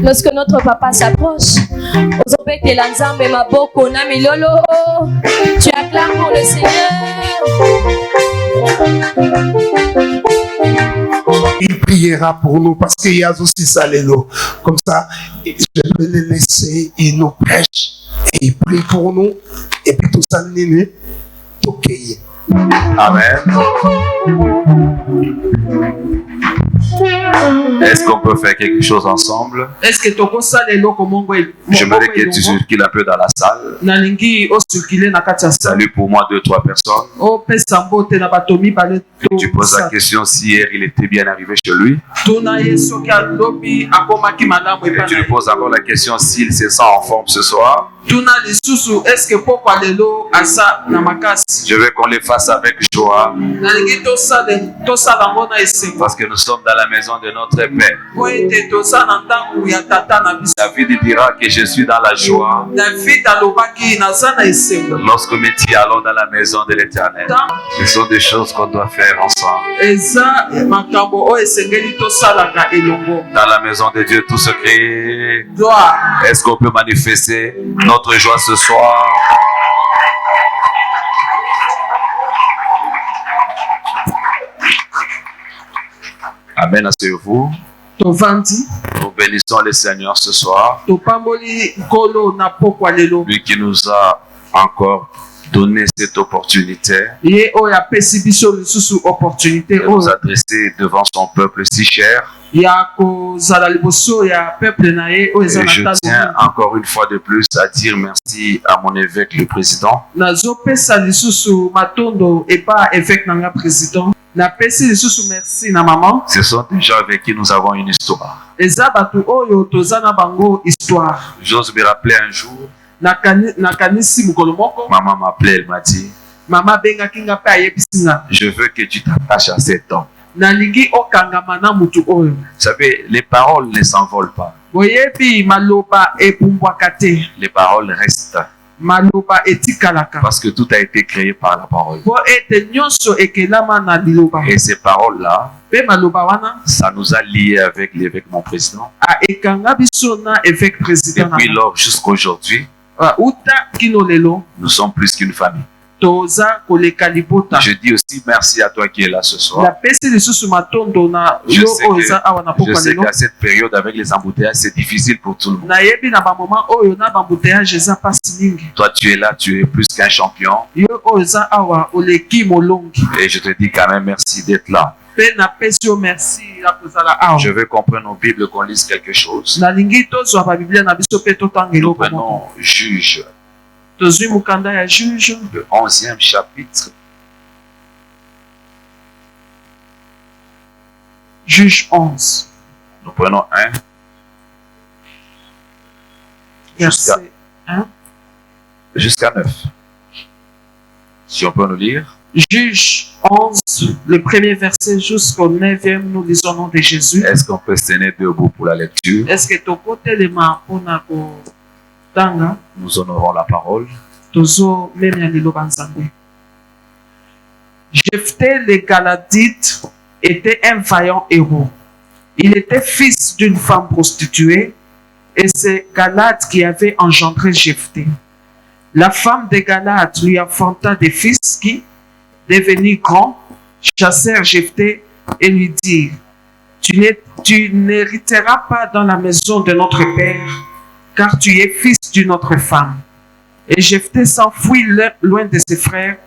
Lorsque notre papa s'approche, tu acclames pour le Seigneur. Il priera pour nous parce qu'il y a aussi ça, comme ça, je vais le laisser, il nous prêche et il prie pour nous et puis tout ça, ok. Amen. Est-ce qu'on peut faire quelque chose ensemble? J'aimerais que tu circules un peu dans la salle. Salut pour moi 2-3 personnes. Que tu poses la question si hier il était bien arrivé chez lui. Et tu lui poses encore la question s'il se sent en forme ce soir. Je veux qu'on les fasse avec joie. Parce que nous sommes dans la maison de notre Père. David dira que je suis dans la joie. Lorsque nous allons dans la maison de l'Éternel. Ce sont des choses qu'on doit faire ensemble. Dans la maison de Dieu, tout se crée. Est-ce qu'on peut manifester notre joie ce soir? Amen, asseyez-vous. Nous bénissons le Seigneur ce soir. Lui qui nous a encore donné cette opportunité de nous adresser devant son peuple si cher. Et je tiens encore une fois de plus à dire merci à mon évêque, le président. Ce sont des gens avec qui nous avons une histoire. J'ose me rappeler un jour, maman m'appelait, elle m'a dit, je veux que tu t'attaches à cet homme. Vous savez, les paroles ne s'envolent pas. Les paroles restent. Parce que tout a été créé par la parole. Et ces paroles-là, ça nous a liés avec l'évêque, mon président. Depuis lors jusqu'à aujourd'hui, nous sommes plus qu'une famille. Je dis aussi merci à toi qui es là ce soir. Je sais qu'à cette période avec les embouteillages, c'est difficile pour tout le monde. Toi tu es là, tu es plus qu'un champion. Et je te dis quand même merci d'être là. Je veux qu'on prenne nos Bibles, qu'on lise quelque chose. Nous prenons Juge. Le 11e chapitre. Juge 11. Nous prenons 1. Jusqu'à 9. Si on peut nous lire. Juge 11, le premier verset jusqu'au 9e, nous lisons au nom de Jésus. Est-ce qu'on peut se tenir debout pour la lecture? Est-ce que tu peux te lever pour la Nous honorons la parole. Jephthé le Galadite était un vaillant héros. Il était fils d'une femme prostituée et c'est Galad qui avait engendré Jephthé. La femme de Galad lui enfanta des fils qui, devenus grands, chassèrent Jephthé et lui dirent: Tu n'hériteras pas dans la maison de notre père, car tu es fils d'une autre femme. Et Jephthé s'enfuit loin de ses frères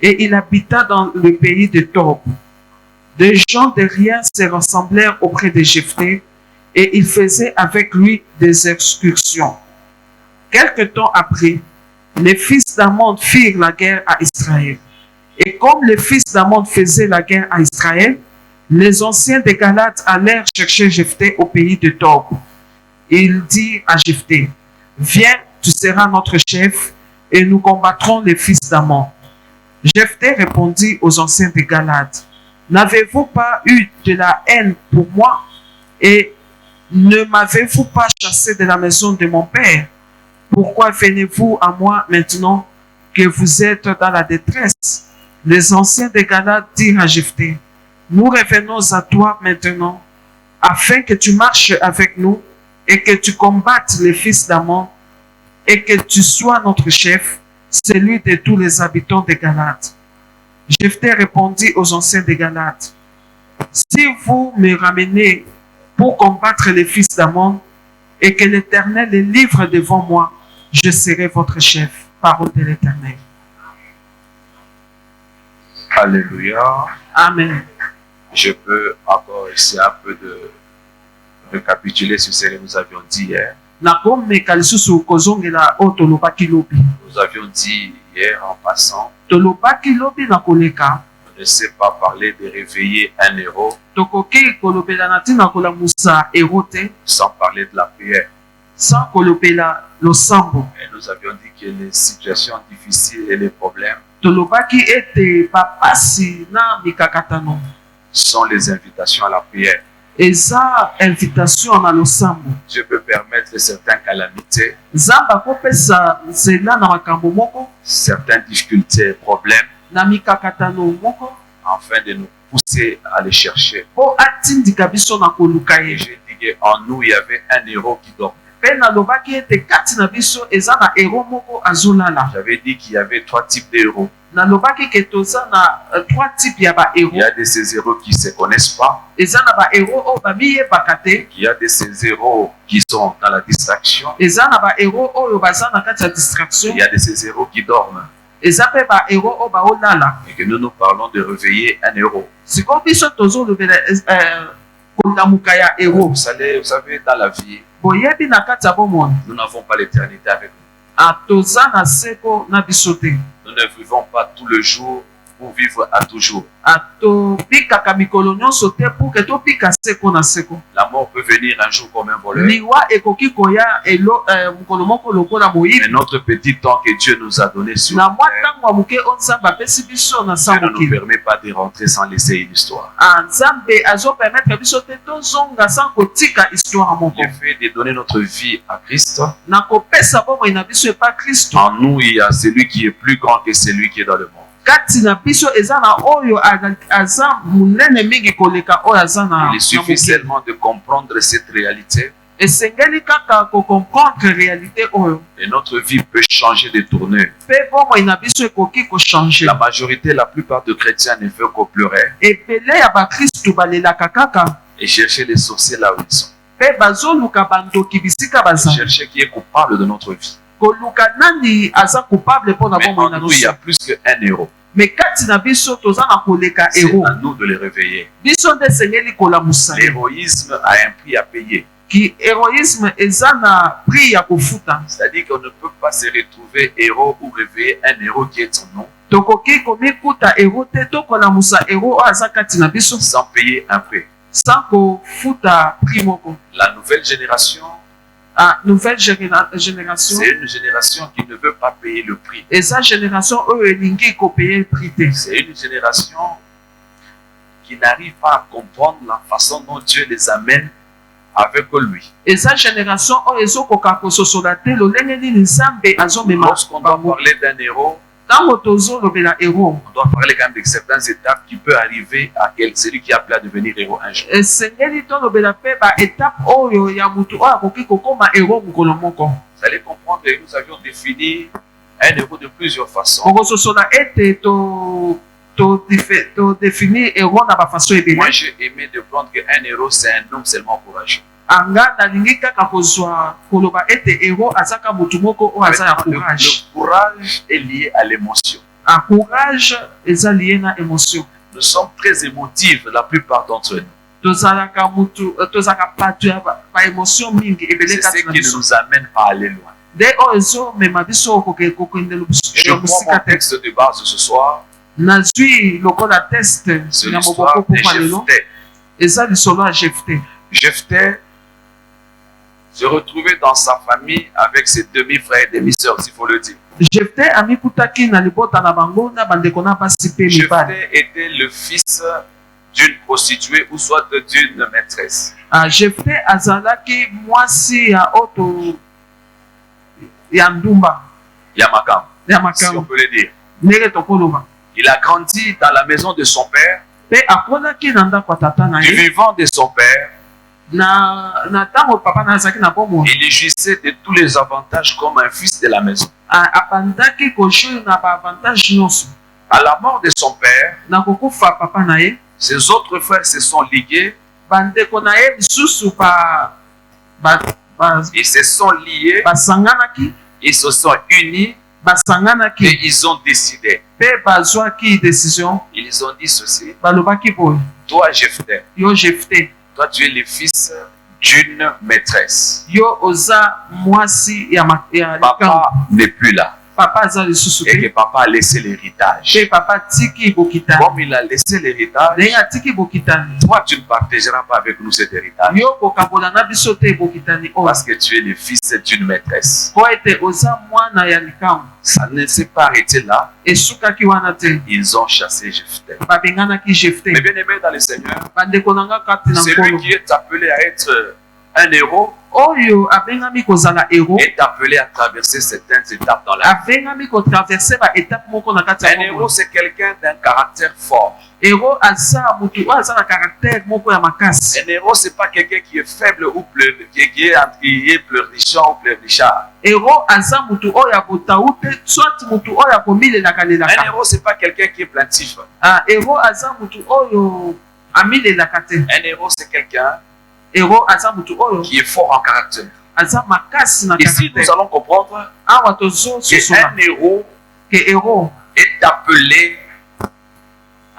et il habita dans le pays de Tob. Des gens de rien se rassemblèrent auprès de Jephthé et ils faisaient avec lui des excursions. Quelque temps après, les fils d'Ammon firent la guerre à Israël. Et comme les fils d'Ammon faisaient la guerre à Israël, les anciens de Galad allèrent chercher Jephthé au pays de Tob. Il dit à Jephthé: Viens, tu seras notre chef et nous combattrons les fils d'Ammon. Jephthé répondit aux anciens de Galad: N'avez-vous pas eu de la haine pour moi et ne m'avez-vous pas chassé de la maison de mon père? Pourquoi venez-vous à moi maintenant que vous êtes dans la détresse? Les anciens de Galad dirent à Jephthé: Nous revenons à toi maintenant afin que tu marches avec nous et que tu combattes les fils d'Ammon et que tu sois notre chef, celui de tous les habitants de Galade. Jephthé répondit aux anciens de Galade, si vous me ramenez pour combattre les fils d'Ammon et que l'Éternel les livre devant moi, je serai votre chef. Parole de l'Éternel. Alléluia. Amen. Je peux encore essayer un peu de récapituler sur ce que nous avions dit hier. Nous avions dit hier en passant, on ne sait pas parler de réveiller un héros sans parler de la prière. Et nous avions dit que les situations difficiles et les problèmes sont les invitations à la prière. Dieu peut permettre certaines calamités, certaines difficultés et problèmes afin de nous pousser à les chercher. J'ai dit qu'en nous, il y avait un héros qui dormait. J'avais dit qu'il y avait 3 types de héros. Il y a de ces héros qui ne se connaissent pas. Il y a de ces héros qui sont dans la distraction. Il y a de ces héros qui dorment. Et que nous parlons de réveiller un héros. Vous savez, dans la vie, nous n'avons pas l'éternité avec nous. Nous ne vivons pas tout le jour pour vivre à toujours. La mort peut venir un jour comme un voleur. Mais notre petit temps que Dieu nous a donné sur la terre, Dieu ne nous permet pas de rentrer sans laisser une histoire. Le fait de donner notre vie à Christ, en nous il y a celui qui est plus grand que celui qui est dans le monde. Il suffit seulement de comprendre cette réalité et notre vie peut changer de tournure. La majorité, la plupart des chrétiens ne veulent que pleurer et chercher les sorciers là où ils sont. Chercher qui est coupable de notre vie. Mais en nous, il y a plus qu'un héros. C'est à nous de les réveiller. L'héroïsme a un prix à payer. C'est-à-dire qu'on ne peut pas se retrouver héros ou réveiller un héros qui est en nous sans payer un prix. La nouvelle génération, c'est une génération qui ne veut pas payer le prix. C'est une génération qui n'arrive pas à comprendre la façon dont Dieu les amène avec lui. Lorsqu'on doit parler d'un héros, on doit parler quand même de certaines étapes qui peuvent arriver à celui qui a appelé à devenir héros un jour. Vous allez comprendre que nous avions défini un héros de plusieurs façons. Moi, j'ai aimé de prendre qu'un héros, c'est un homme seulement courageux. Le courage est lié à l'émotion. Nous sommes très émotifs, la plupart d'entre nous. C'est ce qui ne nous amène pas à aller loin. Je prends mon texte de base ce soir. C'est l'histoire de Jephthé. Jephthé se retrouvait dans sa famille avec ses demi-frères et demi-sœurs, s'il faut le dire. Jephthé était le fils d'une prostituée ou soit d'une maîtresse. Jephthé azalaki mwasi ya oto ya ndumba. Yamakam, si on peut le dire. Il a grandi dans la maison de son père. Du vivant de son père, Il jouissait de tous les avantages comme un fils de la maison. À la mort de son père, ses autres frères se sont ligués. Ils se sont liés. Ils se sont unis. Et ils ont décidé. Ils ont dit ceci. Toi, Jephthé, toi, tu es le fils d'une maîtresse. Papa n'est plus là. Et que papa a laissé l'héritage. Comme il a laissé l'héritage, toi, tu ne partageras pas avec nous cet héritage. Parce que tu es le fils d'une maîtresse. Ça ne s'est pas arrêté là. Ils ont chassé Jephthé. Mais bien aimé dans le Seigneur, celui qui est appelé à être un héros est appelé à traverser certaines étapes dans la vie. Un héros, c'est quelqu'un d'un caractère fort. Un héros, c'est pas quelqu'un qui est faible ou qui est pleurnichant ou pleurnichard. Un héros, c'est pas quelqu'un qui est plaintif. Un héros, c'est quelqu'un qui est fort en caractère. Ici, nous allons comprendre qu'un héros est appelé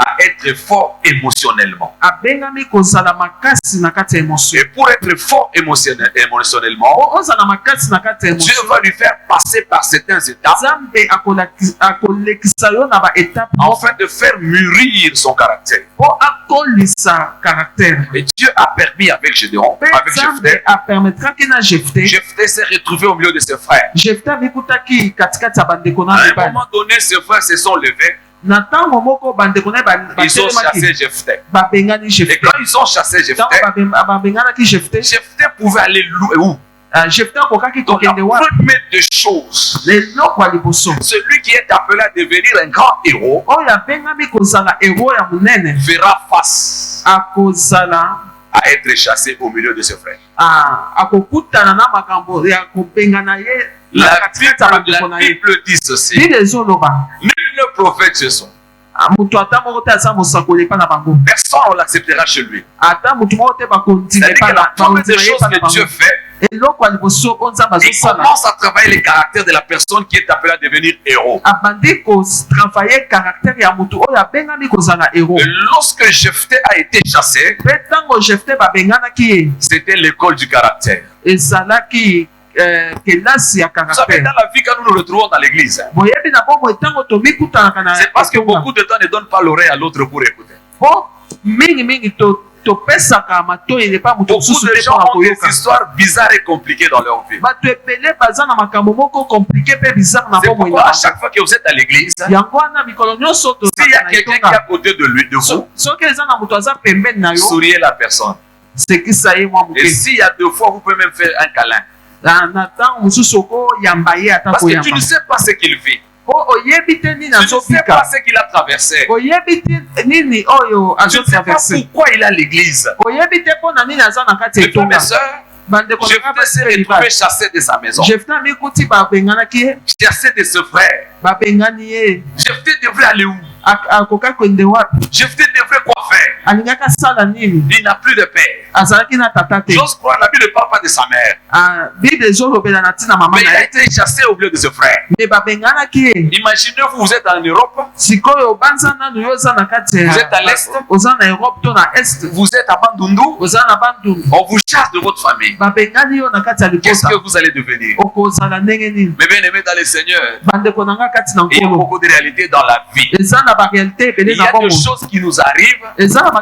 à être fort émotionnellement. Et pour être fort émotionnellement, Dieu va lui faire passer par certaines étapes afin de faire mûrir son caractère. Et Dieu a permis avec Gédéon, avec Jephthé. Jephthé s'est retrouvé au milieu de ses frères. À un moment donné, ses frères se sont levés. Ils ont chassé Jephthé. Et quand ils ont chassé Jephthé, Jephthé pouvait aller où? Donc la première des choses, celui qui est appelé à devenir un grand héros fera face à être chassé au milieu de ses frères. La Bible dit ceci. Nul ne prophète chez soi. Personne ne l'acceptera chez lui. C'est-à-dire que la première des choses que Dieu fait, il commence à travailler le caractère de la personne qui est appelée à devenir héros. Et lorsque Jephthé a été chassé, c'était l'école du caractère. Vous savez, dans la vie, quand nous nous retrouvons dans l'église, c'est parce que beaucoup de temps ne donnent pas l'oreille à l'autre pour écouter. Beaucoup de gens ont des histoires bizarres et compliquées dans leur vie. C'est pourquoi à chaque fois que vous êtes à l'église, s'il y a quelqu'un qui est à côté de lui, de vous, souriez la personne. Et s'il y a 2 fois, vous pouvez même faire un câlin. Parce que tu ne sais pas ce qu'il vit. Tu ne sais pas ce qu'il a traversé. Tu ne sais pas pourquoi il est à l'église. Et toi, mes soeurs, Jephthé s'est retrouvé chassé de sa maison. Chassé de ses frères. Jephthé devrait aller où? Jephthé devrait quoi faire? Il n'a plus de père. J'ose croire, la Bible ne parle pas de sa mère. Mais il a été chassé au milieu de ses frères. Imaginez-vous, vous êtes en Europe. Vous êtes à l'Est. Vous êtes à Bandundu. On vous chasse de votre famille. Qu'est-ce que vous allez devenir? Mais bien aimé dans le Seigneur, il y a beaucoup de réalités dans la vie. Il y a des choses qui nous arrivent. Ça ne nous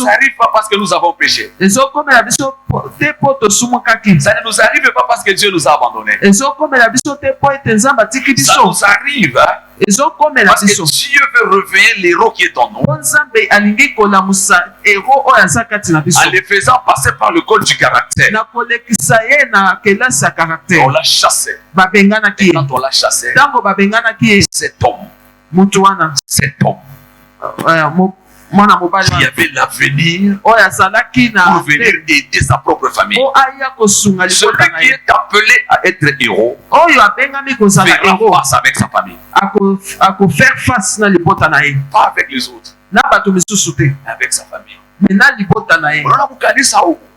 arrive pas parce que nous avons péché. Ça ne nous arrive pas parce que Dieu nous a abandonnés. Ça nous arrive parce que Dieu veut réveiller l'héros qui est en nous, en les faisant passer par le col du caractère. On l'a chassé. Et quand on l'a chassé, cet homme qui avait l'avenir pour venir aider sa propre famille. Celui qui est appelé à être héros verra face avec sa famille. Pas avec les autres, mais avec sa famille.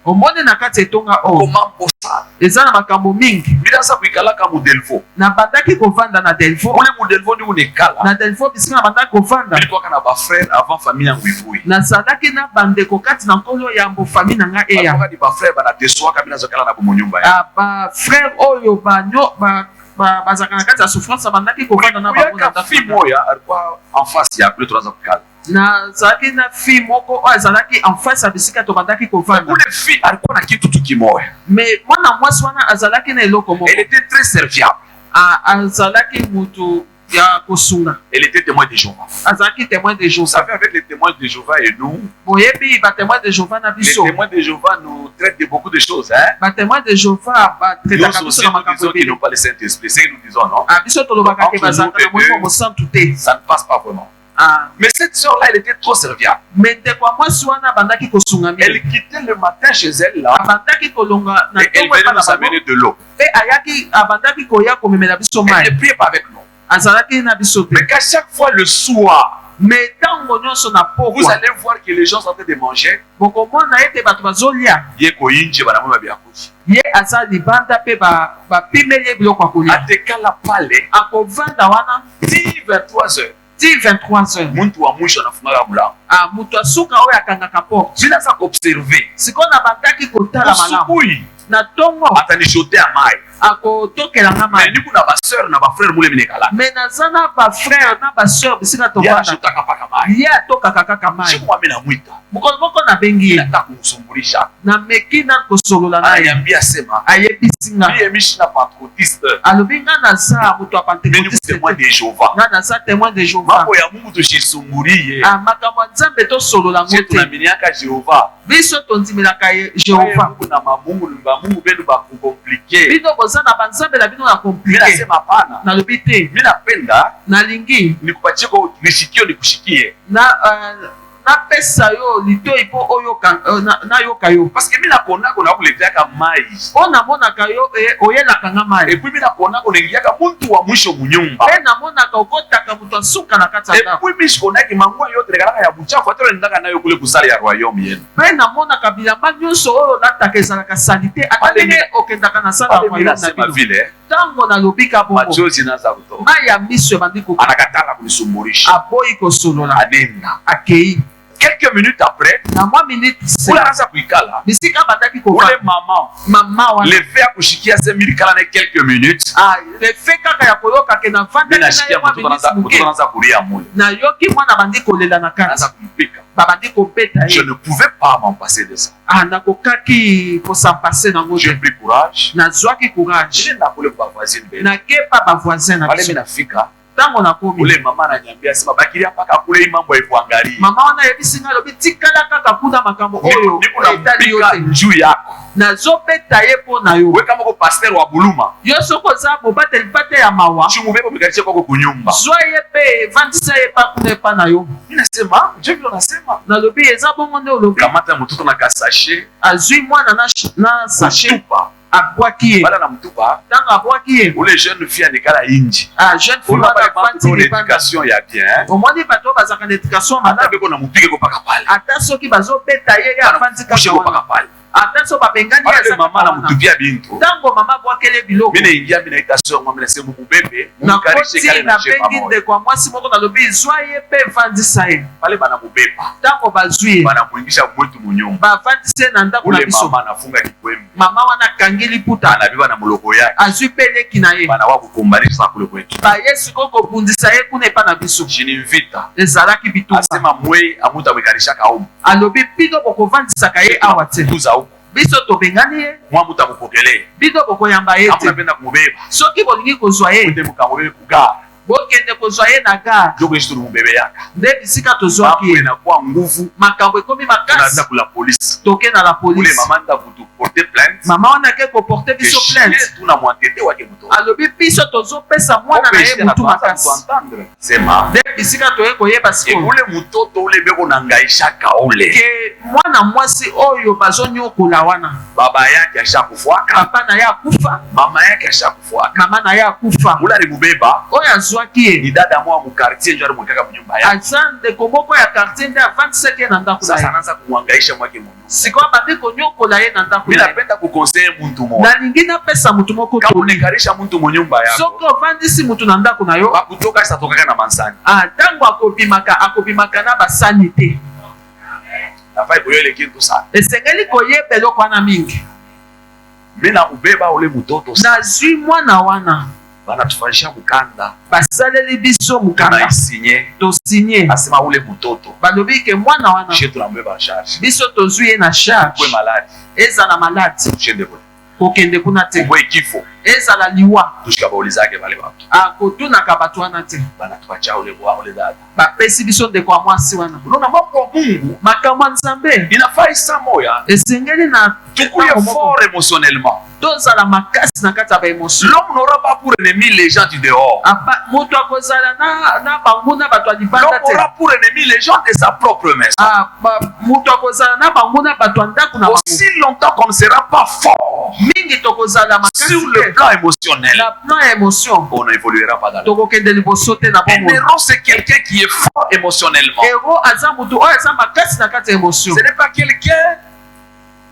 omoni na kati etonga Comment bossa? eza na makambo mingi Bidanza kuikala kama Delvaux. na bandaki kovanda na Delvaux. Ule mu Delvaux ni unekala. Na Delvaux bisika na bandaki kovanda. Bilikuwa kana ba frère avant famille yangu ivui. Na sadaki na bandeko kati na nkolo yambo famille na nga eya. Ba ba frère bana teswa kabila zokala na bomo nyumba ya. Ah ba frère oyo banyo bazaka na kati ya souffrance bandaki kovanda na bango na fille moya alikuwa en face ya plus tunaanza kukala. Na zaki na fille moko azalaki en face ya bisika to bandaki kovanda. Ule fille alikuwa na kitu tu kimoya. Mais mwana mwasi wana azalaki na eloko moko. Elle était très serviable. Azalaki mutu ya kosunga. Elle était témoin de Jéhovah. Azalaki témoin de Jéhovah. Vous savez, avec les témoins de Jéhovah et nous, boyebi ba témoin de Jéhovah na biso. Les témoins de Jéhovah nous traitent de beaucoup de choses, hein. Ba témoin de Jéhovah ba traite nous aussi nous disons qu'ils n'ont pas le Saint-Esprit. C'est que nous disons non. Biso tolobaka ke bazaka na mo sans touter. Ça ne passe pas vraiment. Mais cette sœur-là, elle était trop serviable. Mais de quoi moi soana bandaki kosunga mi. Elle quittait le matin chez elle là. Bandaki kolonga na et elle venait nous amener de l'eau. Et ayaki bandaki koya komemela biso mai. Elle ne priait pas avec nous. Azalaki na biso. Mais qu'à chaque fois le soir, mais tango nyonso na poko. Vous allez voir que les gens sont en train de manger. Bokomona ete bato bazolia. Ye koyinje bana mwa biakuji. Ye azali banda pe ba pimele biloko akolia. Atekala pale. Akovanda wana 10-23 23h. Muntu wa mwisho anafunga mlango. Mutu asuka oyo akangaka porte. Bila sa observer. Sikona bandaki kotala malamu. Na tongo atanishote ya mai. Akotokela nga mai. Mais niku na ba sœur na ba frère mule minekala. Mais nazana ba frère na ba sœur bisika tovanda. Ya shotaka paka mai. Ya tokaka kaka mai. Siku wame na mwita. Moko na bengi. Nataka kumsumbulisha. Na mekina kosolola na. Ayambia sema. Ayebisinga. Mie mishina pentecôtiste. Alobinga naza mutu wa pentecôtiste. Témoin de Jéhovah. Nga naza témoin de Jéhovah. Mambo ya Mungu tushisumburiye. Makambo nzambe to solola ngote. Tunaminiaka Jéhovah. Biso tondimelaka Jéhovah. Mungu na Mungu benu ba compliqué. Bino boza na banzambe la bino na compliqué. Mimi nasema hapana. Na lobite. Mimi napenda nalingi nikupatie ko nishikio nikushikie. Na pesa yo litoi po oyo na yo kayo parce que mina kona kona kuletea kama mai ona mona kayo oyela kanga mai et puis mina kona kuletea kama mtu wa mwisho munyumba na mona ka okotaka mtu asuka na kata et puis mishi kona ki mangwa yote lekala ya buchafu atole ndaka nayo kule kusali ya royaume yenu na mona kabila nyonso oyo nataka ka sanité atale okendaka na sala royaume na vile tango na lobika bongo machozi naanza kutoka maya miso bandiko anakatala kunisumburisha aboyi kosolola anenda akei. Quelques minutes après, na mwa minute bisika bandaki kovanda mama wana le fait kushikia se milikala na quelques minutes le fait kaka ya koyoka ke na vanda na mtu kulia mule na yoki mwana bandi kolela na kati kumpika babandi kopeta je ne pouvais pas m'en passer de ça nakokaki s'en passer na j'ai pris courage nazwaki courage na kepa ba voisin na biso nafika tango na komi ule mama ananiambia sema bakilia paka kule mambo ya kuangalia mama wana yebisinga lobi tikala kaka kuda makambo oyo etali yote njuu yako nazobeta ye po na yo we kama ko pasteur wa buluma yo soko za bobateli pate ya mawa chumubebo mikalishe kwako kunyumba zwa ye pe vandisa ye pa kune pa na yo ninasema je vile unasema na lobi eza bongo nde olobi kamata mtoto na kasashe azwi mwana na sachet abwaki ye bala na mtupa tango abwaki ye ule jeune fille anikala inji jeune fille on l'éducation ya bien omoni bato bazaka na éducation madame beko na mupige ko paka pale ata soki bazobeta ye ya fanzi kaka paka pale ata so babengani ya mama na mutupia bintu tango mama bwakele biloko mine ingia mina itation mama nase mu bebe na koti na bengi de kwa mwasi moko na lobi zwa ye pe vandisa ye pale bana mubeba tango bazwi bana muingisha mwetu munyumba ba vandise na ndako na biso mama nafunga kikwembe mama wana kangili puta anabiba na muloko yake azwi peleki na ye bana wakukumbanisha kule kwetu ba yesu koko bundisa ye kuna pa na biso jinimvita ezalaki bitumba asema mwe amuta mwekarisha kaomu alobi pido boko vandisa ka ye awa te biso tobengani ye mwa muta mupokele bido bokoyamba ye te napenda kumubeba soki bolingi kozwa ye nde mukamubebe kugara bokende kozwa ye na gare joko yesu mubebe yaka nde bisika tozwaki ye inakuwa nguvu makambo ekomi makasi kula polisi toke na la police ule mama nda kutu porter plainte mama wana ke ko porter biso plainte tuna mwantete wake muto alobi biso tozopesa mwana na ye mutu makasi sema nde bisika toye koyeba sikoyo ule mutoto ule beko na ngaishaka ule ke mwana mwasi oyo bazonyokola wana baba yake ashakufuaka papa na ye akufa mama yake ashakufuaka mama na ye akufa ula alimubeba oyo azwaki ye ni dada mwa mu quartier njo alimwekaka mu nyumba yake aza ndeko moko ya quartier nde avandisaki ye na ndako na sasa ye anaanza kumwangaisha mwake mu nyumba sikoyo bandi konyokola ye na ndako mimi na ye napenda kukonseil muntu mmoja nalingi napesa mutu moko kama toni unekarisha muntu mu nyumba yako soki ovandisi mutu na ndako na yo bakutoka satokaka na mansani ntango akobimaka na basani te nafai koyele kintu sana esengeli koyeba eloko wana mingi mimi na ubeba ule mutoto nazwi mwana wana banatufanyisha mukanda basaleli biso mukanda tunaisinye tosinye asema ule mutoto balobi ke mwana wana je tunambeba charge biso tozwi ye na charge kwe maladi ezala maladi tushende kule kokende kuna te kubwe kifo ezala liwa tushika baulizake bale bato akotunaka bato wana te banatupacha ule bwa ule dada bapesi biso ndeko ya mwasi wana unaona mambo ya Mungu makambo ya nzambe inafai saa moya esengeli na tukuye fort émotionnellement tozala makasi na kati ya baémotion l'homme n'aura pas pour ennemi les gens du dehors moto akozala na banguna bato ya libanda l'homme te aura pour ennemi les gens de sa propre maison moto akozala na banguna bato ya ndako na bango aussi longtemps qu'on ne sera pas fort mingi tokozala makasi sur le te plan émotionnel na plan ya émotion on n'évoluera pas dans le tokokende liboso te na un bongo héros c'est quelqu'un qui est fort émotionnellement ero aza motu oyo aza makasi na kati ya émotion ce n'est pas quelqu'un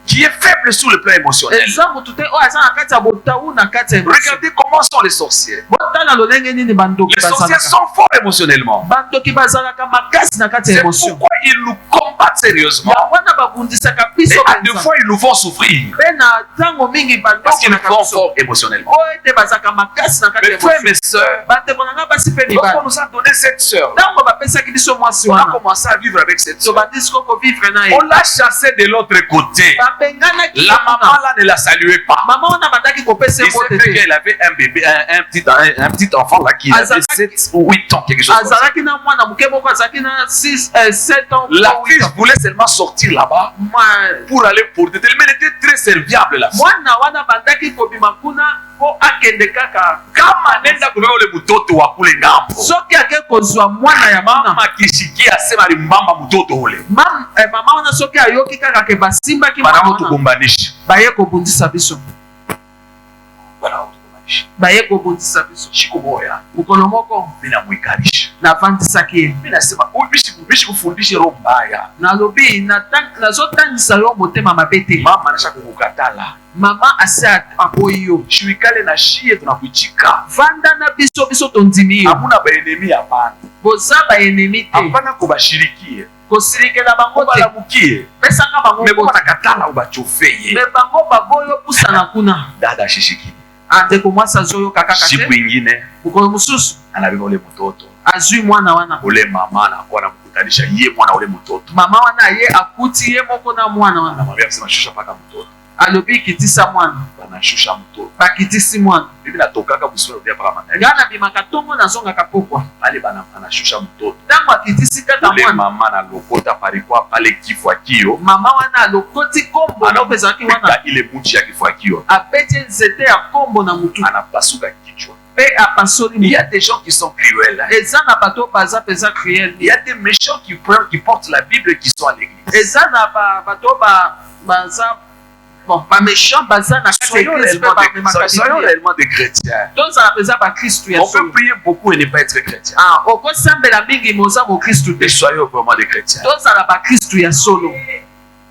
qui est faible sur le plan émotionnel. eza motu te oyo aza na kati ya botau na kati ya émotion Regardez comment sont les sorciers. botala lolenge nini bandoki Les sorciers bazalaka sont forts émotionnellement. bandoki bazalaka makasi na kati ya C'est émotion pourquoi ils nous combattent sérieusement. ya wana babundisaka Et biso à deux fois, ils nous font souffrir. mpe na ntango mingi Parce qu'ils nous bandoki font forts émotionnellement. oyo ete bazalaka makasi na kati ya Mes frères, émotion mes sœurs, bandeko nanga basi mpe lorsqu'on mibali nous a donné cette sœur, ntango bapesaki biso mwasi on a wana commencé à vivre avec cette sœur. tobandisi koko vivre na ye On l'a chassée de l'autre côté. babenganaki La maman là ne la saluait pas. mama wana bandaki kopesa Il s'est ebote fait te qu'elle avait un bébé, un petit enfant là qui avait 7 ou 8 ans, quelque chose comme ça. azalaki na mwana moke moko azalaki na 7 ans La fille voulait seulement sortir là-bas pour aller porter. Mais elle était très serviable la fille. mwana wana bandaki kobima kuna po akende kaka Kama nenda kubeba ule mtoto wa kule ngambo. soki ake kozwa mwana ya mama Mama kishikia asema alimbamba mtoto ule. mama wana soki ayoki kaka ke basimbaki Bana mwana wana tugombanisha. baye kobundisa biso Bana tugombanisha. baye kobundisa biso Shiko boya. mokolo moko Mimi namwikarisha. navandisaki ye Mimi nasema bishi kufundisha roho mbaya. nalobi nazotangisa yo motema mabe te Mama anasha kukukatala. mama asi aboyi yo Shuikale na shie tunakuchika. vanda na biso tondimi yo Hamuna baenemi hapana. boza baenemi te Hapana kubashirikie. kosilikela bango te Balamukie. pesaka bango Mebo mbote. nakatala ubachofeye. me bango baboyi opusana kuna Dada shishiki. andeko mwasi azoyoka kaka Siku te ingine mokolo mosusu anabeba ule mtoto. azwi mwana wana Ule mama anakuwa anamkutanisha ye mwana ule mtoto. mama wana ye akuti ye moko na mwana wana Anamwambia kusema shusha paka mtoto. alobi kitisa mwana Banashusha mtoto. bakitisi mwana Bibi natokaka busura ndia paka manani. nga nabimaka ntongo nazongaka pokwa Pale anashusha mtoto. ntango akitisi kaka Ule mwana mama na lokota parikwa pale kifua kio. mama wana alokoti kombo moko ezalaki wana Anapika ile muchi ya kifua kio. abeti nzete ya kombo na mutu Anapasuka kichwa. mpe apasoli Il y a mutu des gens qui sont cruels. eza na bato baza mpenza cruel Il y a des méchants qui portent la Bible qui sont à l'église. eza na bato baza bon baméchant baza na kati ya eglise mpe bamemaka Soyons biblia réellement des chrétiens. tozala mpenza bakristu ya On peut solo prier beaucoup et ne pas être chrétien. okosambela mingi moza mokristu te Mais soyons vraiment des chrétiens. tozala bakristu ya solo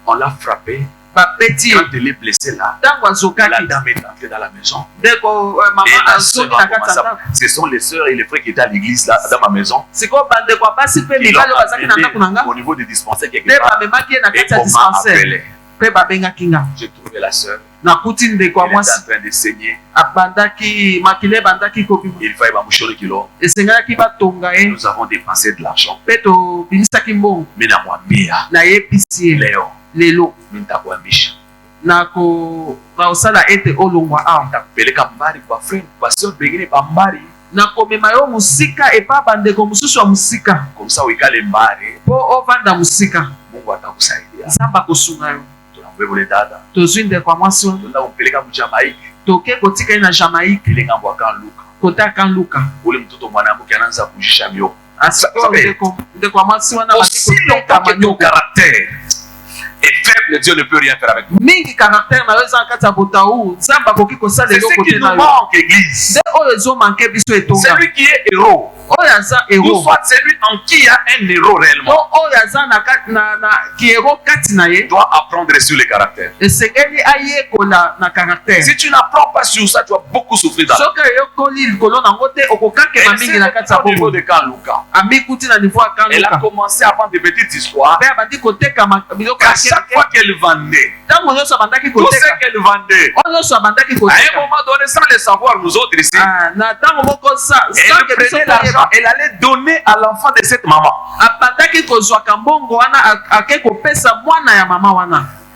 On l'a frappé. bapeti Quand elle est blessée là, ntango la azokaki dame est entrée dans la maison. ndeko Et mama la azongi sœur na a kati commencé ya à... ndako Ce sont les sœurs et les frères qui étaient à l'église là, dans ma maison. sikoyo bandeko ya basi mpe Ils mibali l'ont oyo bazalaki na ndako na nga amené au niveau des dispensaires quelque nde part. bamemaki ye na Et kati ya on m'a dispensaire appelé. mpe babengaki nga J'ai trouvé la sœur. nakuti ndeko ya Elle était mwasi en train de saigner. abandaki makila ebandaki kobima Il fallait bamoucher le kilo. esengelaki batonga ye Nous avons dépensé de l'argent. mpe tobimisaki mbongo Mais na mwambia nayebisi ye leo lelo nitakuhamisha. nakosala ete olongwa awa Nitakupeleka mbali kwa friend, kwa sœur bengine bambali. nakomema yo mosika epa bandeko mosusu ya mosika Comme ça uikale mbali, mpo ovanda mosika Mungu atakusaidia. nzambe akosunga yo Tunambeba ule dada. tozwi ndeko ya mwasi wana Tunaenda kumpeleka mu Jamaika. toke kotika na Jamaïque ile ngambo kan Luka kota kan Luka ule mtoto mwanamke anaanza kujisha mio aussi longtemps que ton caractère est faible, Dieu ne peut rien faire avec toi. mingi caractère na weza kata botau nzamba koki kosala C'est ce qui nous manque, église. Celui qui est héros, ou soit celui en qui il y a un héros réellement, doit apprendre sur le caractère. Si tu n'apprends pas sur ça, tu vas beaucoup souffrir dans la vie. Au niveau de Kan Luka, elle a commencé à vendre des petites histoires. À chaque fois qu'elle vendait, tout ce qu'elle vendait, à un moment donné, sans le savoir, nous autres ici, elle prenait l'argent, elle allait donner à l'enfant de cette maman.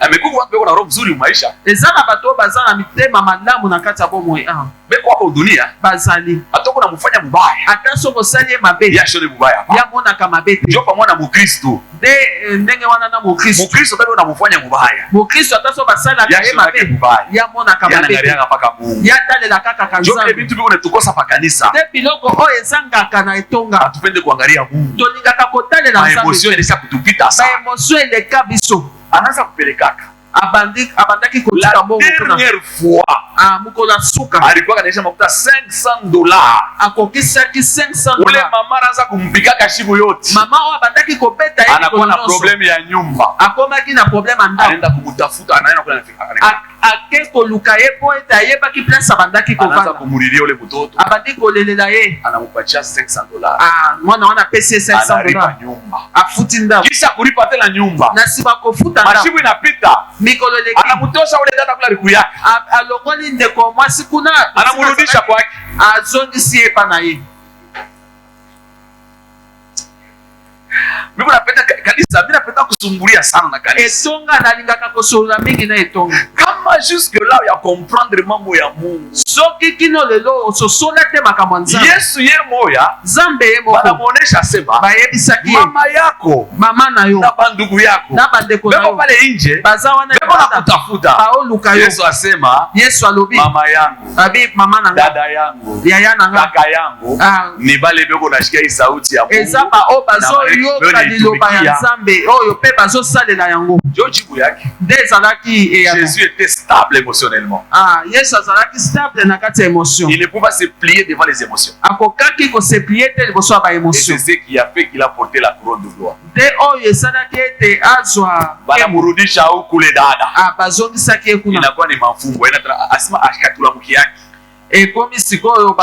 Mais pourquoi tu as mzuri maisha? Mais kwa kwa dunia bazali atoko na mfanya mbaya ataso kosali mabe ya shone mbaya ya mona kama bete ndio pamoja na Mkristo ndenge wana na Mkristo bado na mfanya mbaya Mkristo ataso basala ya mabe ya mona kama bete ya paka Mungu ya tale la kaka kanza ndio vitu biko netukosa pa kanisa de biloko o ezanga kana etonga atupende kuangalia Mungu tolinga kakotale la nzambe emotion elisa kutupita sa emotion ile kabiso anaanza kupelekaka abandaki kotika mbongo kuna dernière fois mukola suka alikuwa kanaisha makuta $500 akokisaki $500 ule mama anaanza kumpikaka shibu yote mama abandaki kobeta yeye anakuwa na problem ya nyumba akomaki na problem ndako anaenda kumutafuta anaenda kuna nafika ake koluka ye po ete ayebaki place abandaki anaanza kumuriria ule mtoto abandi kolelela ye anamupatia $500 mwana wana pesi $500 analipa nyumba afuti ndako kisha kulipa tena nyumba na siba kofuta ndako mashibu inapita mikolo leki anamutosha ule dada kula riku yake alongoli ndeko mwasi kuna anamurudisha kwake azongisi ye pa na ye mimi napenda kanisa mimi napenda kusumbulia sana na kanisa etonga nalingaka kosola mingi na etonga kama jusque là ya comprendre mambo ya Mungu soki kino lelo ososola te makambo nzambe Yesu ye moya Zambe ye moko anamuonesha sema bayebisaki mama yako mama na yo na bandugu yako na bandeko na yo pale nje baza wana kutafuta baoluka yo Yesu asema Yesu alobi mama yangu abi mama na dada yangu yaya na kaka yangu ni bale beko nashikia hii sauti ya Mungu ezaba o bazo yoka liloba ya Nzambe oyo pe bazo salela yango jojibu yake ndezalaki Jésus était stable émotionnellement Yesu azalaki stable na kati ya émotion il ne pouvait pas se plier devant les émotions akokaki ko se plier te liboso ya ba émotion et c'est ce qui a fait qu'il a porté la couronne de gloire de oyo esalaki ete azwa banamurudisha huku le dada bazongisaki ye kuna inakuwa ni mafumbo asema ashikatulamuki yake ekomi sikoyo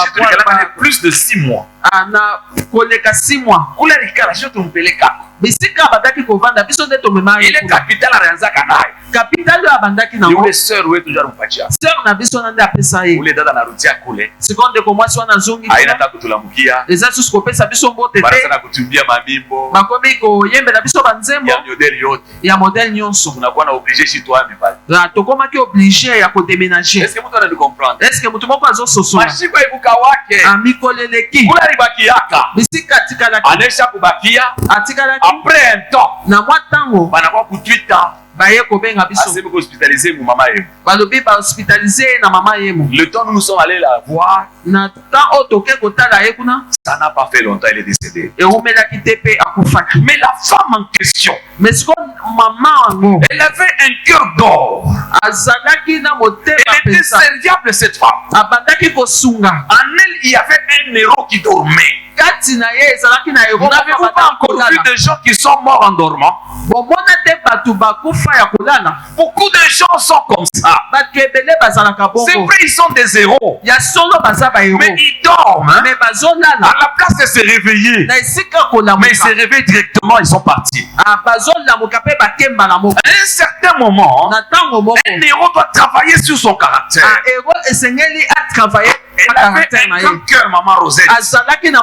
plus de 6 mois na koleka 6 mois kule likala sio tumpeleka bisika abandaki kovanda biso nde tomema ile capital anaanzaka nayo capital oyo abandaki nango yule sœur wetu ndio anampatia sœur na biso nande apesa ye ule dada anarudia kule sikonde ko mwasi wana zongi aina ta kutulamukia eza susu kopesa biso mbote te sana kutumbia mamimbo bakomi koyembela biso banzembo ya modèle yote ya modèle nyonso tunakuwa na obligé chez toi mais pas tokomaki obligé ya kodéménager est-ce que mtu ana comprendre est-ce que mutu moko azososola mashiba ibuka wake amikoleleki kula libakiaka bisika atikalaki anesha kubakia atikalaki après un temps na mwa ntango banakuwa ku 8 ans baye kobenga biso aseme ko hospitaliser mu mama yemo balobi ba hospitaliser na mama yemo le temps nous sommes allés la voir na temps o toke kotala ye kuna ça n'a pas fait longtemps il est décédé eumelaki te pe akufaki mais la femme en question mais siko mama wango elle avait un cœur d'or azalaki na motema elle était serviable cette femme abandaki kosunga en elle il y avait un héros qui dormait kati na ye ezalaki na héros n'avez-vous pas encore vu des gens qui sont morts en dormant bomona te bato bakufa ya kolala beaucoup de gens sont comme ça bato ebele bazalaka bongo c'est vrai ils sont des héros ya solo baza ba héros mais ils dorment mais bazolala à la place de se réveiller na esika kolamuka mais ils se réveillent directement ils sont partis bazolamuka pe bakemba na moko à un certain moment na ntango moko un héros doit travailler sur son caractère héros esengeli atravailler Elle avait un grand cœur, maman Rosette. C'était une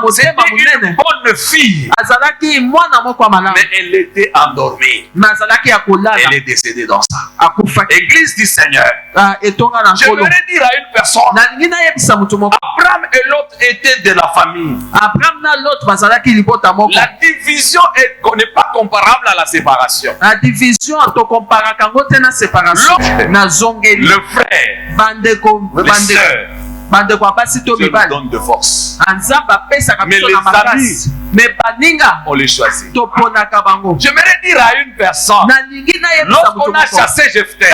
bonne fille. Mais elle était endormie. Elle est décédée dans ça. Église du Seigneur. Je voudrais dire à une personne, Abraham et Lot étaient de la famille. La division n'est pas comparable à la séparation. Le frère, les sœurs, Dieu nous donne de force. Mais les amis, on les choisit. J'aimerais dire à une personne, lorsqu'on a chassé Jephthé,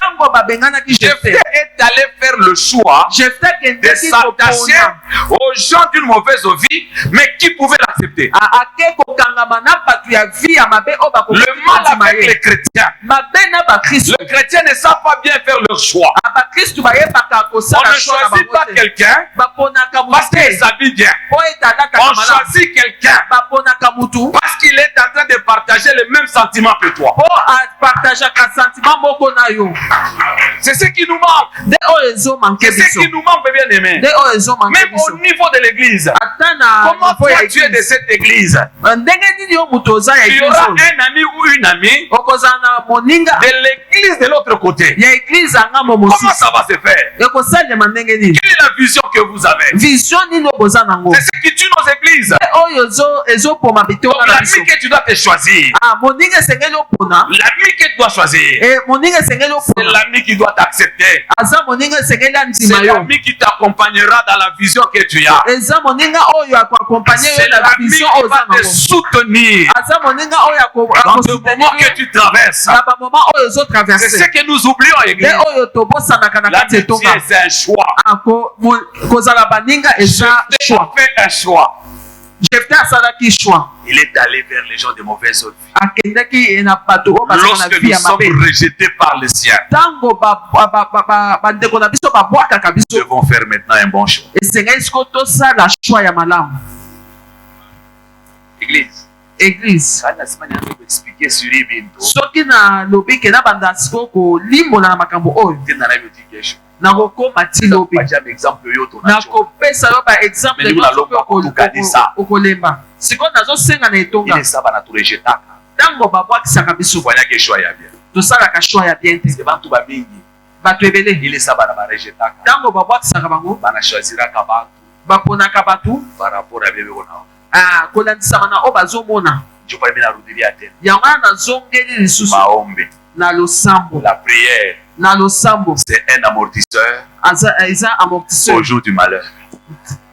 Jephthé est allé faire le choix de s'attacher aux gens d'une mauvaise vie, mais qui pouvaient l'accepter. Le mal avec les chrétiens. Les chrétiens ne savent pas bien faire leur choix. On ne choisit pas quelqu'un parce qu'il s'habille bien. On choisit quelqu'un parce qu'il est en train de partager les mêmes sentiments que toi. C'est ce qui nous manque. C'est ce qui nous manque, bien aimé. Même au niveau de l'église. Comment toi tu es de cette église? Tu auras un ami ou une amie de l'église de l'autre côté. Comment ça va se faire? Quelle est la vision que vous avez? C'est ce qui tue nos églises. Donc l'ami que tu dois te choisir, l'ami que tu dois choisir, c'est l'ami qui doit t'accepter. C'est l'ami qui t'accompagnera dans la vision que tu as. C'est l'ami qui va te soutenir dans le moment que tu traverses. C'est ce que nous oublions, l'église. L'amitié, c'est un choix. Jephthé a fait un choix. Il est allé vers les gens de mauvaise vie. Lorsque nous sommes rejetés par les siens, nous devons faire maintenant un bon choix. Église. Expliquer sur la prière, c'est un amortisseur au jour du malheur.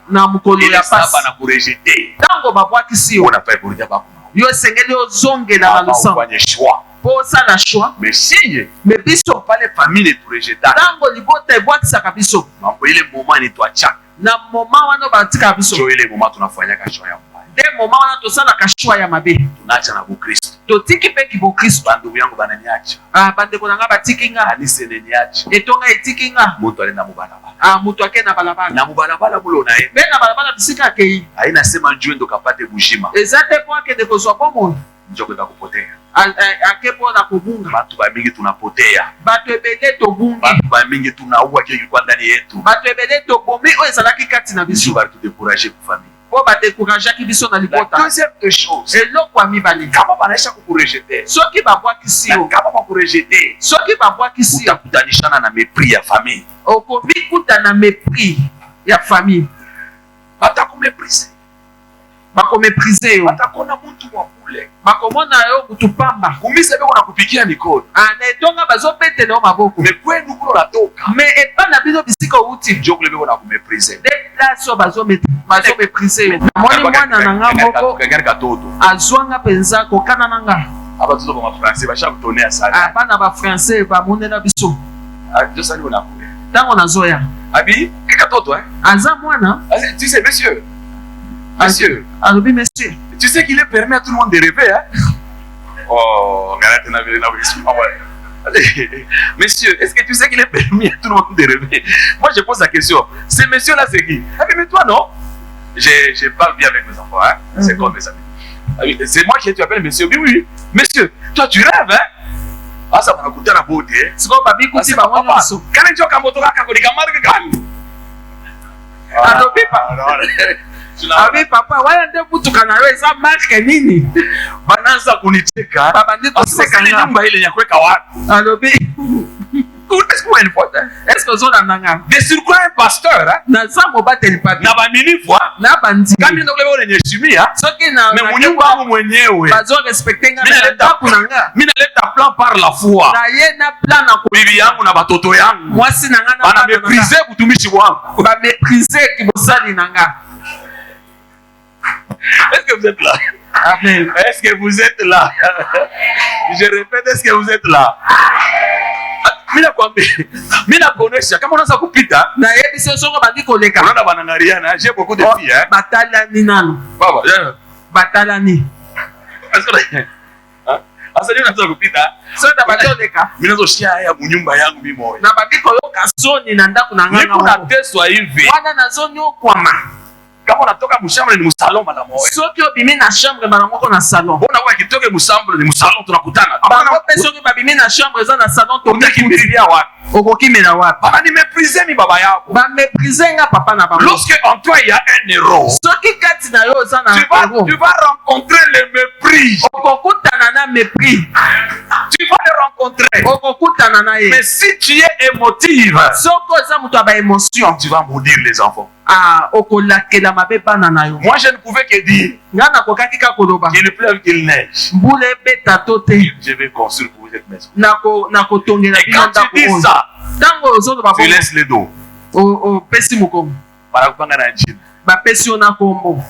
Il est ça pour rejeter. On n'a pas pour dire choix. Mais si pas les familles de rejeter, il est moment de toi tchak. Il est moment tunafanya choix. Tunaacha na Kristo. Bandugu yangu bananiacha. Kanisa inaniacha. Mtu alienda mubalabala. Na mubalabala mulo naye. Haina sema njoo ndo kapate bushima. Njoo kwenda kupotea. Batu ba mingi tunapotea. Batu ba mingi tunaua kile kilikuwa ndani yetu. Njoo bari tudekuraje kwa familia. La deuxième chose, kama banaisha kukurejeter, kama bakurejeter, utakutanishana na mépris ya famille. Batakumeprize. Batakona muntu wa kule. Kumisa beko na kupikia mikono. Mais kwenu kulo natoka. Njoo kule beko na kumeprize. Azwanga penza kokana nanga. Abatuzo ba français ba chaque tonner ça. Bana ba français ba monela biso. Je sali on a coulé. Tango nazoya. Abi, kika toto Aza mwana. Tu sais monsieur. Monsieur. Alobi monsieur. Tu sais qu'il est permis à tout le monde de rêver Oh, regardez na vile na Monsieur, est-ce que tu sais qu'il est permis à tout le monde de rêver? Moi je pose la question. Ce monsieur là c'est qui? Mais toi non? Je parle bien avec mes enfants, c'est comme mes amis. C'est moi qui tu appelles monsieur. Oui. Monsieur, toi tu rêves, Ah, ça va coûter la beauté. C'est comme babi kuti ba mwana so. Kana njoka moto kaka ko dikamari kani. alobi abi papa wana nde mutuka na yo eza marke nini banaanza kunicheka babandi koseka nga nyumba ile ya kuweka watu alobi est-ce que ozolanda nga de surcroît un pasteur naza mobateli papi na baminifwa na bandimi kami ndo kuleba unanyeshimia soki na mais munyumba wangu mwenyewe bazorespekte nga na ndako na nga mina leta plan par la foi na ye na plan na bibi yangu na batoto yangu mwasi na nga na bana méprisé butumishi wangu baméprise kibosali na nga. Est-ce que vous êtes là? Amen. Est-ce que vous êtes là? Je répète, est-ce que vous êtes là? Mina kwambe, mina konesha kama unaanza kupita na yebi sio soko bandi koleka. Unaona banangariana, j'ai beaucoup de filles hein. Batalani nano. Baba, batalani. Asa nini unaanza kupita? Sio da batoleka. Mina zo shia ya munyumba yangu mimi moyo. Na bandi koloka soni na ndaku na nganga. Niko na teswa hivi. Wana na zoni okwama. Kama unatoka mshambre ni msalon mara moja. Soki obimi na chambre bana moko na salon. Bona kwa kitoke mshambre ni msalon tunakutana. Bana pe soki babimi na chambre za na salon to utakimbilia wapi? Okokimela wapi? Baba ni mépriser mi baba yako. Ba mépriser nga papa na baba. Lorsque en toi il y a un héros. Soki kati na yo za na héros. Tu vas rencontrer le mépris. Okokutana na mépris. Tu vas le rencontrer. Okokutana na ye. Mais si tu es émotive, soko za muto ba émotion, tu vas maudire les enfants. Ah, okolakela mabe bana na yo. Moi je ne pouvais que dire ngana kokaki ka koloba qu'il pleuve qu'il neige. Mbule beta tote. Je vais construire pour vous cette maison. Nako tongela binanda ko. Et quand tu dis ça, tango ozoto ba tu laisses le dos. O pesi mukongo. Para kupanga na njini. Ba pesi ona kombo.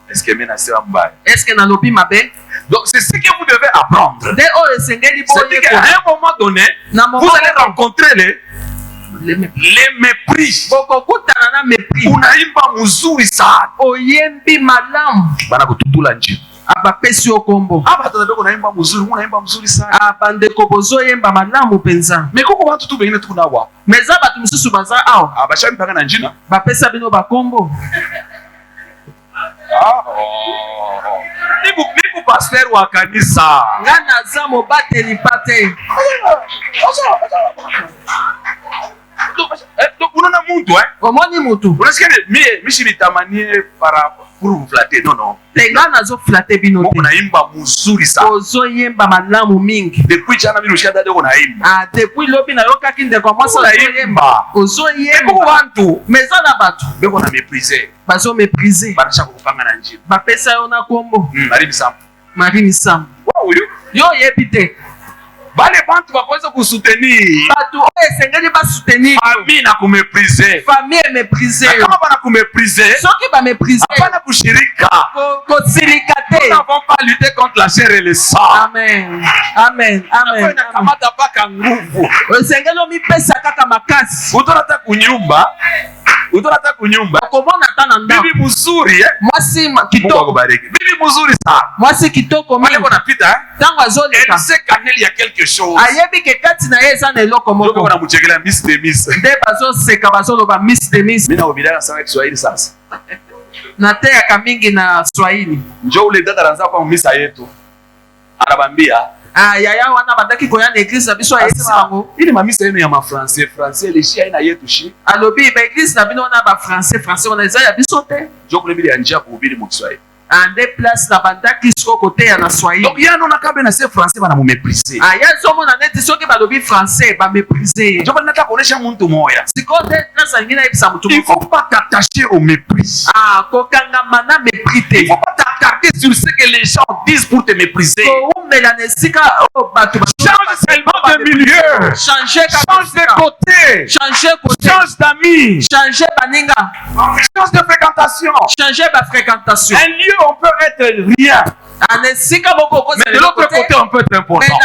Est-ce que mena sera mbaya? Est-ce que na lobi mabe? Donc c'est ce que vous devez apprendre. C'est qu'à un moment donné, vous allez rencontrer les mépris. Okokutana na mépris. Unaimba muzuri sana. Oyembi malamu. Bana kututula njini. Aba pesi okombo. Aba tatabe unaimba muzuri sana. Abandeko bozoyemba malamu penza. Mais koko bantu tu bengine tukuna wa. Meza batu misusu baza awa. Abashami panga na njina. Ba pesa bino bakombo. Niku pasteur wa kanisa. Ngana za mobateli pate. Unaona muntu omoni mutu. Unasikia mishi bitamanie para pour vous flatter. Non non. Ngana zo flatter bino te. Unaimba muzuri sana. Ozo yemba malamu mingi. Depuis jana mimi ushada deko naimba. Ah, depuis lobi na yoka kinde kwa mwasa naimba. Ozo yemba. Eko bantu. Meza na batu. Beko na mépriser. Bazo mépriser. Banasha kupanga na njini. Ba pesa yo na kombo. Marie Sam. Marie Sam. Wow, yo yebite. Bale bantu bakweza kusoutenir. Batu esengeli ba soutenir. Famille na kumépriser. Famille mépriser. Kama bana kumépriser. Soki ba mépriser. Apana kushirika. Ko silikate. Nous n'avons pas lutté contre la chair et le sang. Amen. Amen. Amen. Kamata paka nguvu. Esengeli mi pesa kaka makasi. Utonata kunyumba. Utonata kunyumba. Komona tana nda. Bibi mzuri Mwasi kitoko. Mungu akubariki. Bibi mzuri sana. Mwasi kitoko mimi. Wale wanapita tango azoleka. Elle sait qu'il y a quelque chose. Ayebi ke kati na yeza na eloko moko. Ndio kuna mchekela Miss Demis. Nde bazo seka bazolo ba Miss Demis. Mimi naubidaka sana Kiswahili sasa. Natea mingi na Swahili. Njoo ule dada anaanza kwa misa yetu. Anabambia yaya wana badaki koyana église biso ya yesi bango. Ili mamisa yenu ya ma français leshia ina yetu shi. Alobi ba église na bino na ba français on eza ya biso te. Njoo kule bili anja kuhubiri mu Kiswahili. Ande place na bandaki siko côté ya na Swahili. Donc yana na kabe na se français bana mu mépriser. Ya somo na neti soki balobi français ba mépriser. Njoo bana nataka kuonesha mtu moya. Siko te na ngina ibisa mtu. Il faut pas t'attacher au mépris. Kokanga mana mépris te. Il faut pas t'attarder sur ce que les gens disent pour te mépriser. Change seulement de milieu. Change de côté. Change d'amis. Change baninga. Change de fréquentation. Changer ma fréquentation. Un lieu on peut être rien. Mais de l'autre côté on peut être important.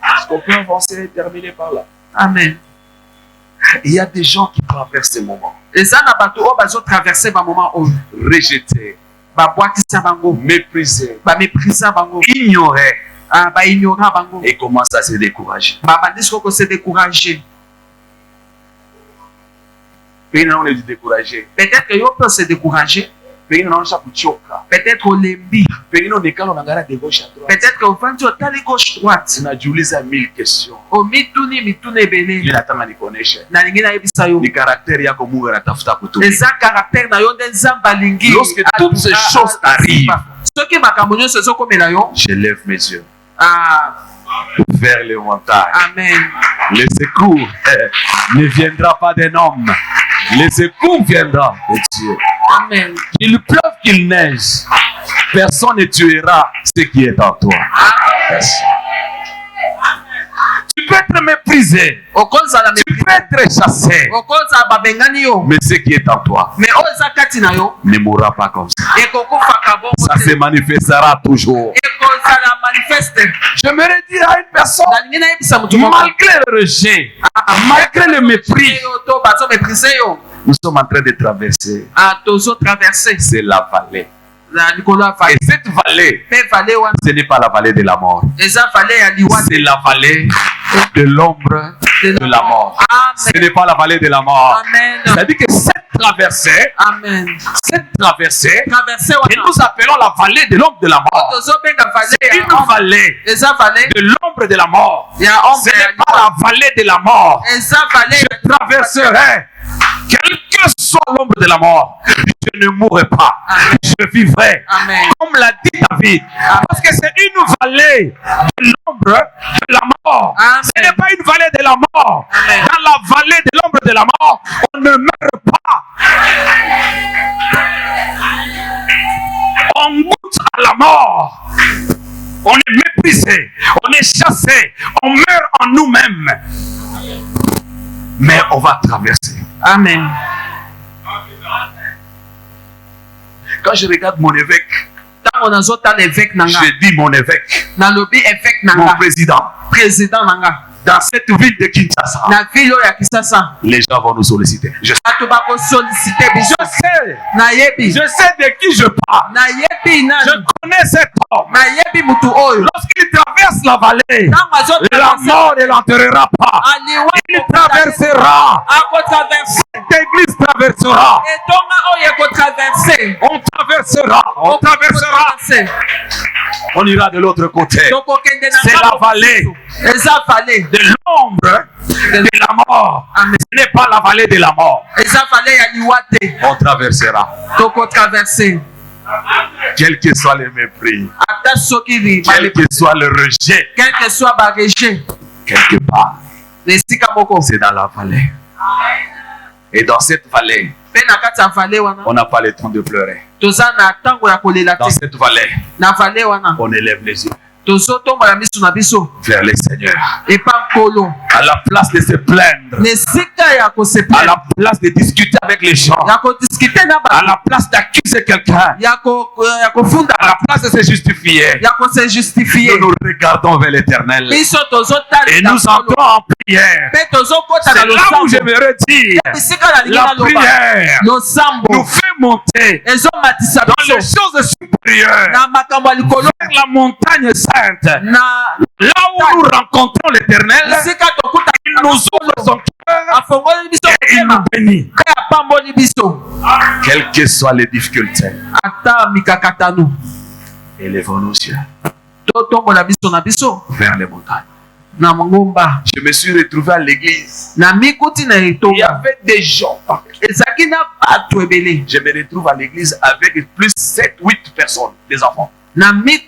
Est-ce qu'on peut avancer et terminer par là? Amen. Il y a des gens qui traversent ces moments. Rejetés, méprisés, ignorés, et commencent à se décourager. On est découragé. Peut-être que on peut se décourager. Peut-être au lembi. Peut-être qu'au fond, tu as les gauche droite. mille questions. Au mituni belé. Les caractères yako Mungu anatafuta kutumia. Les caractères na yo nzamba lingi. Lorsque toutes ces choses arrivent, je je lève mes yeux Ah, vers les montagnes. amen. Le secours ne viendra pas d'un homme. Le secours viendra de Dieu. Amen. Qu'il pleuve, qu'il neige, personne ne tuera ce qui est en toi. Personne. Tu peux être méprisé, tu peux être chassé, mais ce qui est en toi ne mourra pas comme ça. Ça se manifestera toujours. J'aimerais dire à une personne, malgré le rejet, malgré le mépris, nous sommes en train de traverser. C'est la vallée. Et cette vallée, ce n'est pas la vallée de la mort. C'est la vallée de l'ombre de la mort. Ce n'est pas la vallée de la mort. C'est-à-dire que cette traversée, que nous appelons la vallée de l'ombre de la mort, c'est une vallée de l'ombre de la mort. Ce n'est pas la vallée de la mort. Je traverserai. Quelle que soit l'ombre de la mort, je ne mourrai pas. Je vivrai. Comme l'a dit David. Parce que c'est une vallée de l'ombre de la mort. Ce n'est pas une vallée de la mort. Dans la vallée de l'ombre de la mort, on ne meurt pas. On goûte à la mort. On est méprisé. On est chassé. On meurt en nous-mêmes. Mais on va traverser. Amen. Quand je regarde mon évêque, je dis mon évêque, mon président, dans cette ville de Kinshasa, les gens vont nous solliciter. Je sais de qui je parle. Je connais cet homme. Lorsqu'il traverse la vallée, la mort ne l'enterrera pas. Il traversera. Cette église traversera. On traversera. On traversera. On ira de l'autre côté. C'est la vallée de l'ombre de la mort. Ce n'est pas la vallée de la mort. On traversera. Quel que soit le mépris, quel que soit le rejet, quelque part, c'est dans la vallée. Et dans cette vallée, on n'a pas le temps de pleurer. Dans cette vallée, on élève les yeux vers le Seigneur. À la place de se plaindre, à la place de discuter avec les gens, à la place d'accuser quelqu'un, à la place de se justifier, nous nous regardons vers l'Éternel et nous entrons en prière. C'est là où j'aimerais dire, la prière nous fait monter dans les choses supérieures, vers la montagne sainte, là où nous rencontrons l'Éternel. Il nous ouvre son cœur et il nous bénit. Quelles que soient les difficultés, élevons nos yeux vers les montagnes. Je me suis retrouvé à l'église. Il y avait des gens partout. Je me retrouve à l'église avec plus 7-8 personnes, des enfants. Avec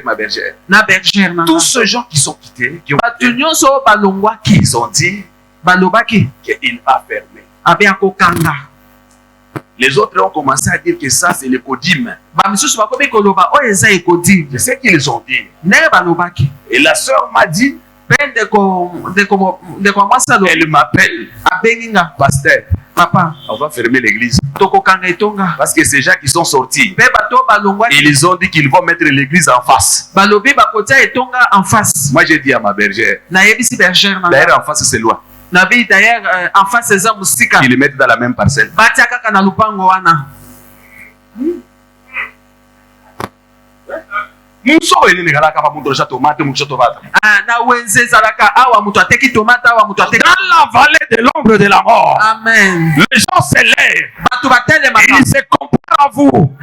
ma bergère. Tous ces gens qui sont quittés, qui ont ils ont dit qu'il va fermer. Les autres ont commencé à dire que ça c'est le codime. Je sais qu'ils ont dit. Et la sœur m'a dit, elle m'appelle, pasteur, papa, on va fermer l'église. Parce que ces gens qui sont sortis, ils ont dit qu'ils vont mettre l'église en face. Moi j'ai dit à ma bergère, d'ailleurs en face c'est loin. En face ils les mettent dans la même parcelle. Muso ene ngalaka pa muto chateau tomate muto tomate. Na wenze zalaka awa muto ateki tomate awa muto ateki. Dans la vallée de l'ombre de la mort. Amen. Les gens se lèvent. Ils se comparent à vous.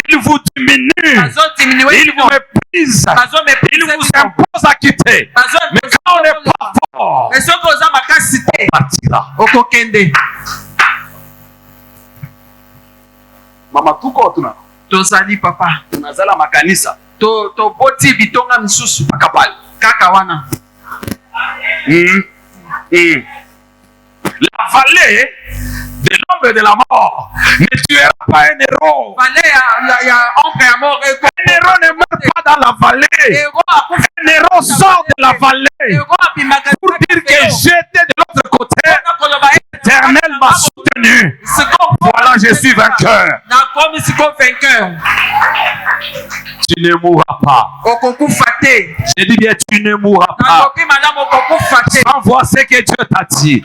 Ils vous diminuent. Ils vous méprisent. Ils vous imposent à quitter. Mais quand on n'est pas fort, on partira. Mama tuko tuna. Tozali papa. Tunazala makanisa. To boti bitonga misusu pakapali. Kaka wana. La vallée de l'ombre de la mort ne tuera pas un héros. Un héros ne meurt pas dans la vallée. Un héros sort de la vallée pour dire que j'étais de l'autre côté. L'Éternel m'a soutenu. Voilà, je suis vainqueur. Tu ne mourras pas. Je dis bien, tu ne mourras pas. Sans voir ce que Dieu t'a dit.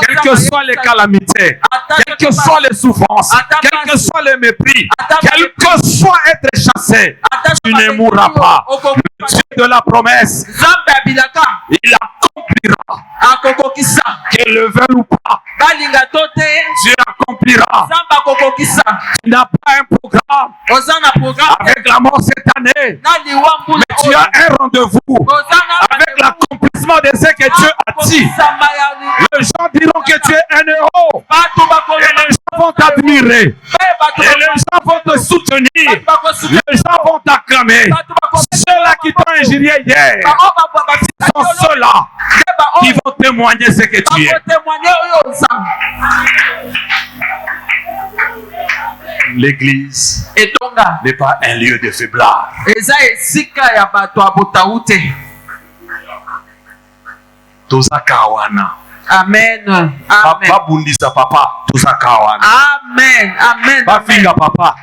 Quelles que soient les calamités, quelles que soient les souffrances, quel que soit le mépris, quel que soit être chassé, tu ne mourras pas. Le Dieu de la promesse, il accomplira. Que le veuille ou pas, Dieu accomplira. Tu n'as pas un programme avec la mort cette année, mais tu as un rendez-vous avec l'accomplissement de ce que Dieu a dit. Les gens diront que tu es un héros et les gens vont t'admirer et les gens vont te soutenir, les gens vont t'acclamer. Ceux-là qui t'ont injurié hier sont ceux-là qui vont témoigner ce que tu es. L'église n'est pas un lieu de faiblard. Tozakawana. Amen. Papa bundisa papa tozakawana. Amen. Amen. Bafinga papa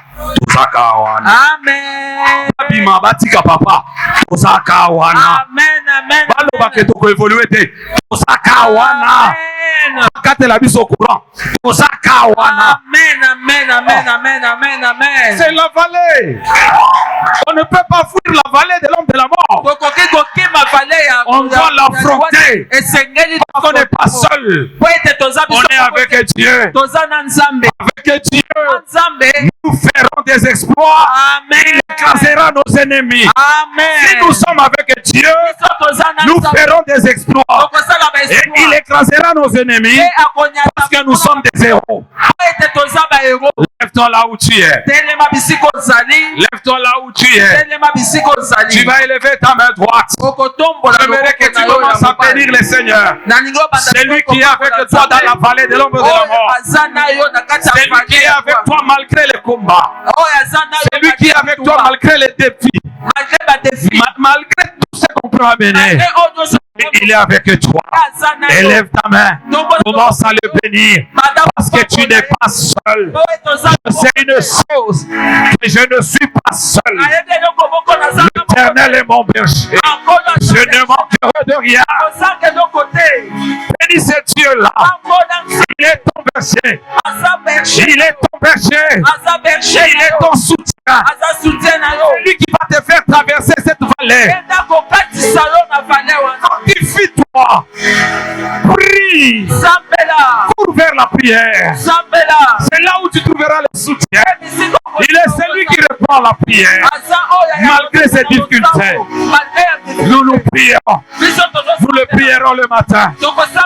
tozakawana. Amen. Babima batika papa tozakawana. Amen. Amen. Baloba ke toko évoluer te tozakawana. Kate la biso courant tozakawana. Amen. Amen. Amen. Amen. Amen. Amen. C'est la vallée. On ne peut pas fuir la vallée de l'homme de la mort. On doit l'affronter. Parce qu'on n'est pas seul. On est avec Dieu. Avec Dieu, nous ferons des exploits. Il écrasera nos ennemis. Si nous sommes avec Dieu, nous ferons des exploits. Et il écrasera nos ennemis parce que nous sommes des héros. Lève-toi là où tu es. Lève-toi là où tu es. Tu vas élever ta main droite. J'aimerais que tu commences à bénir le Seigneur. C'est lui qui est avec toi dans la vallée de l'ombre de la mort. C'est lui qui est avec toi malgré les combats. C'est lui qui est avec toi malgré les défis. Malgré tout ce qu'on peut amener. Il est avec toi. Élève ta main. Commence à le bénir. Parce que tu n'es pas seul. Je sais une chose. Que je ne suis pas seul. L'Éternel est mon berger. Je ne manquerai de rien. Bénis ce Dieu-là. Il est ton berger. Il est ton berger. Il est ton soutien. C'est lui qui va te faire traverser cette vallée. Fortifie-toi. Prie. Cours vers la prière. C'est là où tu trouveras le soutien. Il est celui qui répond à la prière. Malgré ses difficultés. Nous nous prions. Nous le prierons le matin.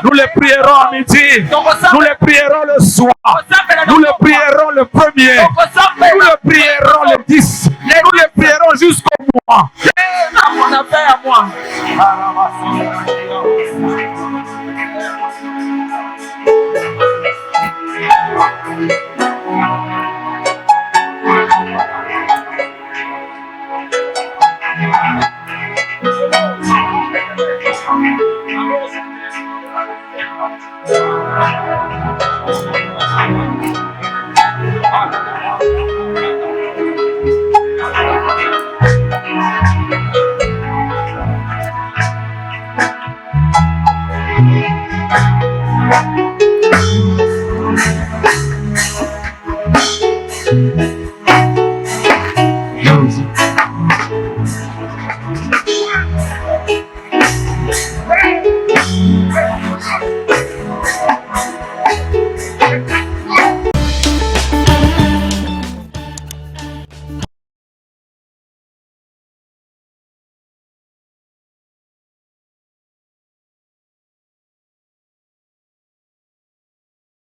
Nous le prierons à midi. Nous le prierons le soir. Nous le prierons le premier. Nous le prierons le 10. Nous le prierons jusqu'au mois.